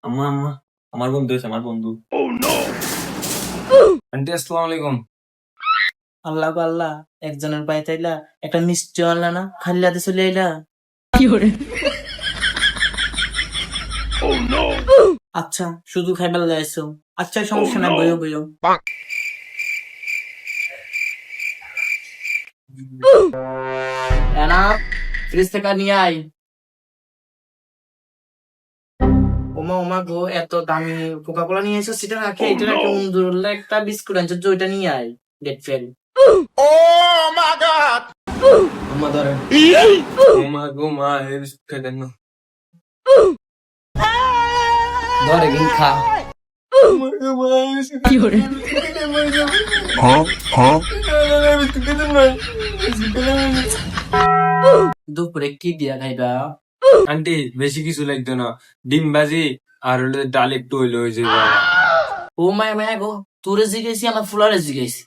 আম্মা আম্মা আমার বন্ধু আছে, আমার বন্ধু। আন্টি আসসালামু আলাইকুম। আল্লাহ গো আল্লাহ, একজনের পায়ে তাইলা একটা মিষ্টি আনলা না, খালি হাতে চলে আইলা। আচ্ছা, শুধু খাইবার লাইছো। আচ্ছা, সমস্যা নাই, বইও বইও। এনাফ, ফ্রিজ থেকে নিয়ে আয়। ওমা ওমা গো, এত দামি কোকা কোলা নিয়ে এসো, সেটা রাখে এটা রাখে। উন্দুরুল্লাহ একটা বিস্কুট আনছো, যে ওইটা নিয়ে আয়। ডেট ফেল। আম্মা ধরেন। মা গো মা, এই বিস্কুট খাই দেন না। ধরে গিন খা। দুপুরে কি দিয়া খাইবা? আন্টি বেশি কিছু লাগতো না, ডিম ভাজি আর হলো ডাল একটু হইলো হয়ে যাবে। ও মায়া মায়া গো, তোরে জিগাইছি আমার ফুলারে জিগাইছি।